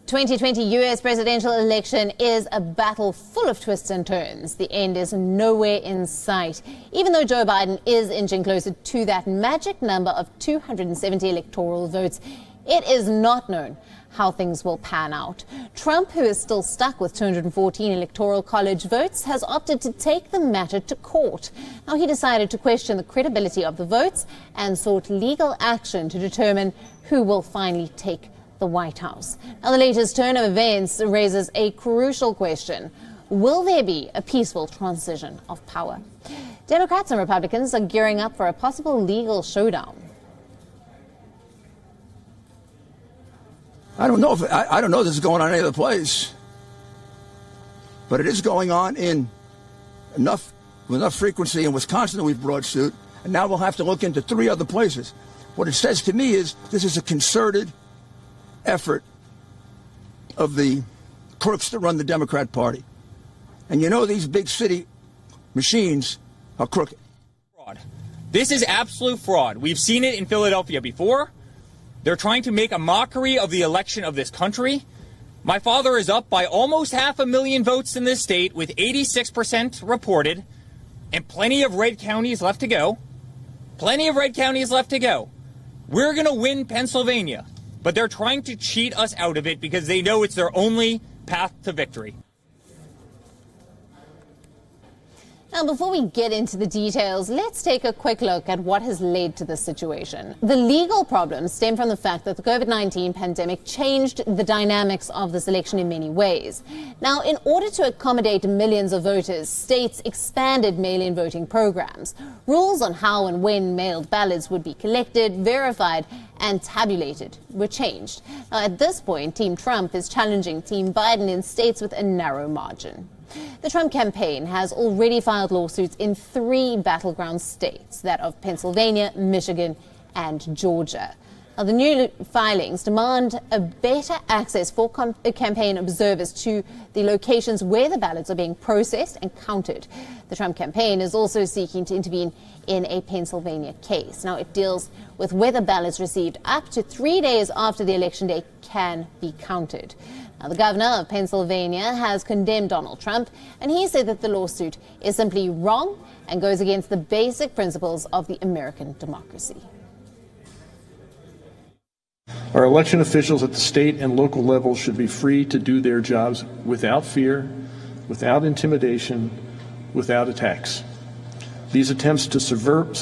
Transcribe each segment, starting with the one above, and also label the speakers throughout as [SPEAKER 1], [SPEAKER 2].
[SPEAKER 1] 2020 U.S. presidential election is a battle full of twists and turns. The end is nowhere in sight. Even though Joe Biden is inching closer to that magic number of 270 electoral votes, it is not known how things will pan out. Trump, who is still stuck with 214 electoral college votes, has opted to take the matter to court. Now, he decided to question the credibility of the votes and sought legal action to determine who will finally take the White House. Now, the latest turn of events raises a crucial question. Will there be a peaceful transition of power? Democrats and Republicans are gearing up for a possible legal showdown.
[SPEAKER 2] I don't know if this is going on any other place, but it is going on in enough frequency in Wisconsin that we've brought suit, and now we'll have to look into 3 other places. What it says to me is this is a concerted effort of the crooks that run the Democrat Party. And you know these big city machines are crooked.
[SPEAKER 3] Fraud. This is absolute fraud. We've seen it in Philadelphia before. They're trying to make a mockery of the election of this country. My father is up by almost 500,000 votes in this state with 86% reported and plenty of red counties left to go. Plenty of red counties left to go. We're going to win Pennsylvania. But they're trying to cheat us out of it because they know it's their only path to victory.
[SPEAKER 1] Now, before we get into the details, let's take a quick look at what has led to this situation. The legal problems stem from the fact that the COVID-19 pandemic changed the dynamics of this election in many ways. Now, in order to accommodate millions of voters, states expanded mail-in voting programs. Rules on how and when mailed ballots would be collected, verified, and tabulated were changed. Now, at this point, Team Trump is challenging Team Biden in states with a narrow margin. The Trump campaign has already filed lawsuits in 3 battleground states, that of Pennsylvania, Michigan, and Georgia. Now, the new filings demand a better access for campaign observers to the locations where the ballots are being processed and counted. The Trump campaign is also seeking to intervene in a Pennsylvania case. Now, it deals with whether ballots received up to 3 days after the election day can be counted. Now, the governor of Pennsylvania has condemned Donald Trump, and he said that the lawsuit is simply wrong and goes against the basic principles of the American democracy.
[SPEAKER 4] Our election officials at the state and local levels should be free to do their jobs without fear, without intimidation, without attacks. These attempts to subvert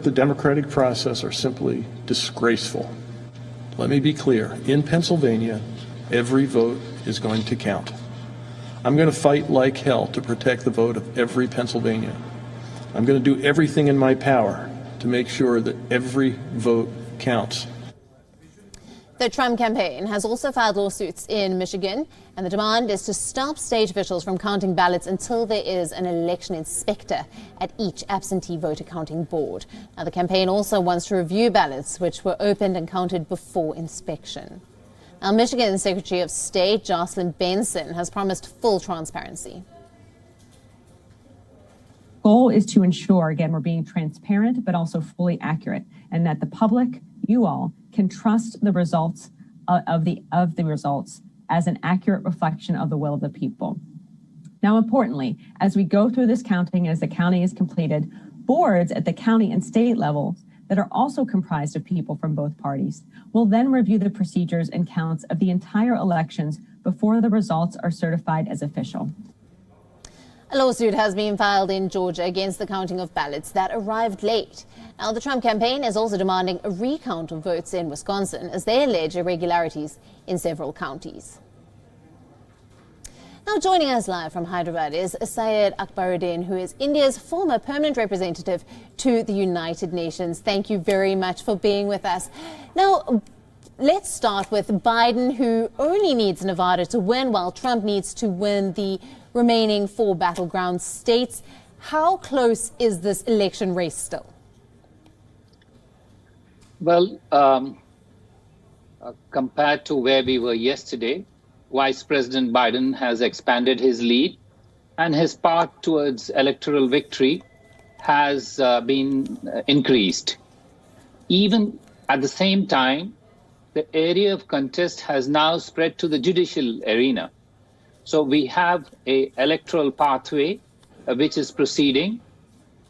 [SPEAKER 4] the democratic process are simply disgraceful. Let me be clear. In Pennsylvania, every vote is going to count. I'm going to fight like hell to protect the vote of every Pennsylvanian. I'm going to do everything in my power to make sure that every vote counts.
[SPEAKER 1] The Trump campaign has also filed lawsuits in Michigan, and the demand is to stop state officials from counting ballots until there is an election inspector at each absentee voter counting board. Now, the campaign also wants to review ballots which were opened and counted before inspection. Now, Michigan Secretary of State Jocelyn Benson has promised full transparency.
[SPEAKER 5] Goal is to ensure, again, we're being transparent but also fully accurate, and that the public, you all, can trust the results of the results as an accurate reflection of the will of the people. Now, importantly, as we go through this counting, as the counting is completed, boards at the county and state levels that are also comprised of people from both parties will then review the procedures and counts of the entire elections before the results are certified as official.
[SPEAKER 1] A lawsuit has been filed in Georgia against the counting of ballots that arrived late. Now, the Trump campaign is also demanding a recount of votes in Wisconsin as they allege irregularities in several counties. Now, joining us live from Hyderabad is Syed Akbaruddin, who is India's former permanent representative to the United Nations. Thank you very much for being with us. Now, let's start with Biden, who only needs Nevada to win, while Trump needs to win the remaining 4 battleground states. How close is this election race still?
[SPEAKER 6] Well, compared to where we were yesterday, Vice President Biden has expanded his lead, and his path towards electoral victory has been increased. Even at the same time, the area of contest has now spread to the judicial arena. So we have an electoral pathway which is proceeding,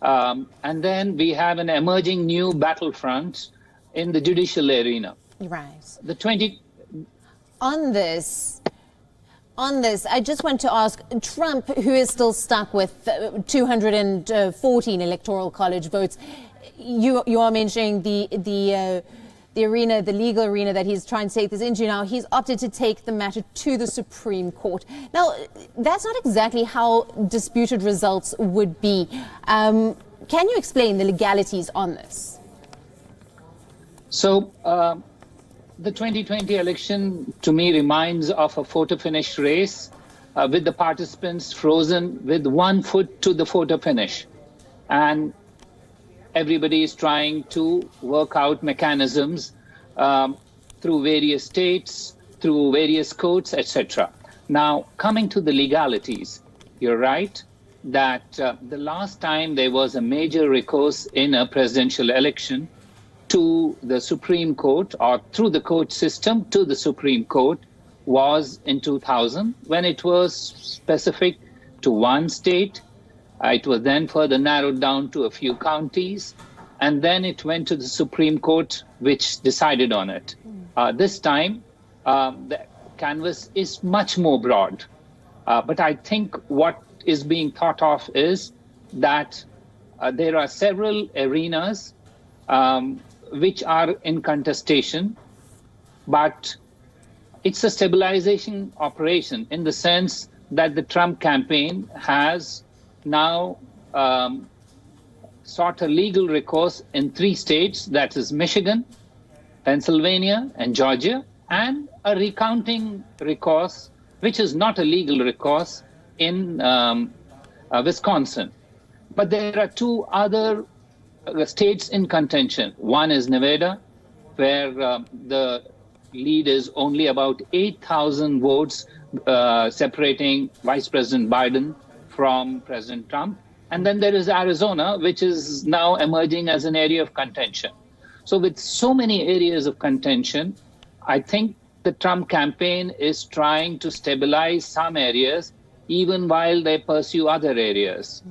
[SPEAKER 6] and then we have an emerging new battlefront in the judicial arena.
[SPEAKER 1] Right.
[SPEAKER 6] The 20...
[SPEAKER 1] On this, I just want to ask Trump, who is still stuck with 214 electoral college votes. You are mentioning the arena, the legal arena that he's trying to take this into now. He's opted to take the matter to the Supreme Court. Now, that's not exactly how disputed results would be. Can you explain the legalities on this?
[SPEAKER 6] So, the 2020 election, to me, reminds of a photo-finish race with the participants frozen with 1 foot to the photo finish. And everybody is trying to work out mechanisms through various states, through various courts, etc. Now, coming to the legalities, you're right that the last time there was a major recourse in a presidential election to the Supreme Court, or through the court system to the Supreme Court, was in 2000, when it was specific to one state. It was then further narrowed down to a few counties, and then it went to the Supreme Court, which decided on it. This time, the canvas is much more broad. But I think what is being thought of is that there are several arenas which are in contestation, but it's a stabilization operation in the sense that the Trump campaign has now sought a legal recourse in 3 states, that is Michigan, Pennsylvania, and Georgia, and a recounting recourse, which is not a legal recourse, in Wisconsin. But there are 2 other states in contention. One is Nevada, where the lead is only about 8,000 votes separating Vice President Biden from President Trump. And then there is Arizona, which is now emerging as an area of contention. So with so many areas of contention, I think the Trump campaign is trying to stabilize some areas, even while they pursue other areas.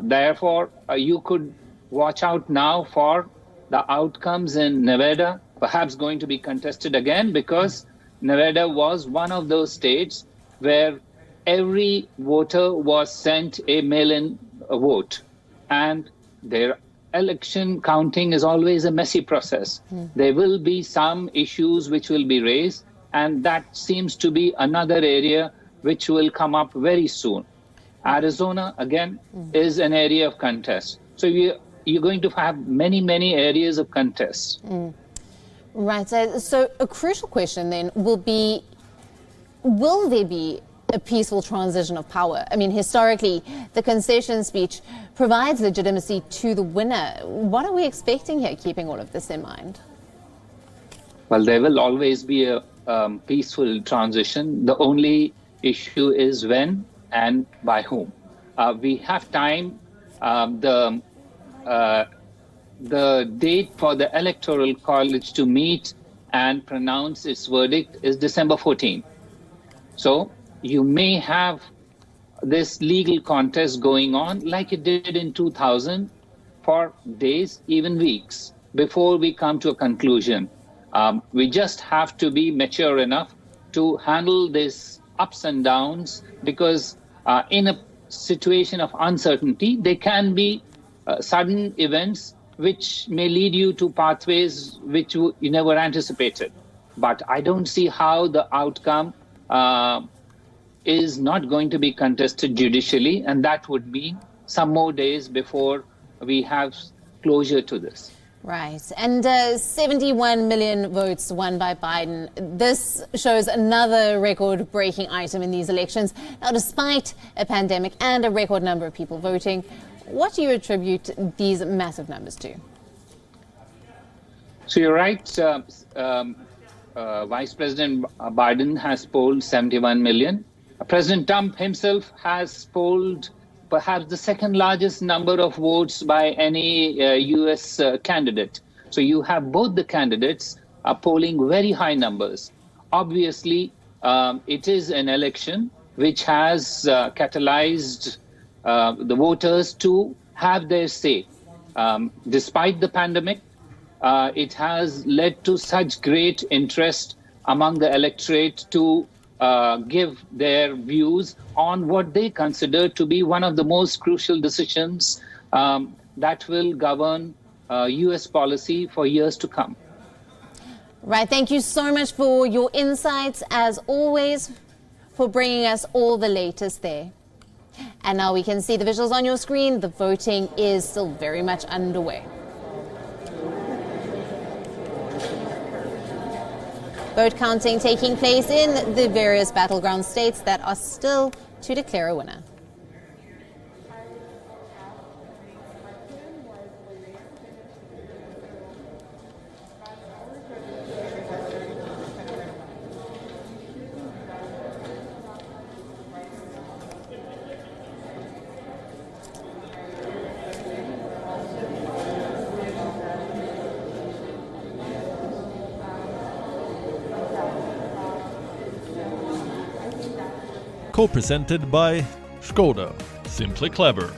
[SPEAKER 6] Therefore, you could watch out now for the outcomes in Nevada, perhaps going to be contested again, because Nevada was one of those states where every voter was sent a mail-in vote. And their election counting is always a messy process. There will be some issues which will be raised, and that seems to be another area which will come up very soon. Arizona, again, is an area of contest. So you're going to have many, many areas of contest.
[SPEAKER 1] Right. So a crucial question then will be, will there be a peaceful transition of power? I mean, historically, the concession speech provides legitimacy to the winner. What are we expecting here, keeping all of this in mind?
[SPEAKER 6] Well, there will always be a peaceful transition. The only issue is when and by whom. We have time. The date for the Electoral College to meet and pronounce its verdict is December 14. So you may have this legal contest going on like it did in 2000 for days, even weeks, before we come to a conclusion. We just have to be mature enough to handle these ups and downs, because in a situation of uncertainty, there can be sudden events which may lead you to pathways which you never anticipated. But I don't see how the outcome is not going to be contested judicially, and that would mean some more days before we have closure to this.
[SPEAKER 1] Right. And 71 million votes won by Biden. This shows another record-breaking item in these elections. Now, despite a pandemic and a record number of people voting, what do you attribute these massive numbers to?
[SPEAKER 6] So you're right. Vice President Biden has polled 71 million. President Trump himself has polled perhaps the second largest number of votes by any U.S. candidate. So you have both the candidates are polling very high numbers. Obviously, it is an election which has catalyzed the voters to have their say. Despite the pandemic, it has led to such great interest among the electorate to give their views on what they consider to be one of the most crucial decisions that will govern US policy for years to come.
[SPEAKER 1] Right, thank you so much for your insights, as always, for bringing us all the latest there. And now we can see the visuals on your screen. The voting is still very much underway. Vote counting taking place in the various battleground states that are still to declare a winner.
[SPEAKER 7] Co-presented by Skoda. Simply clever.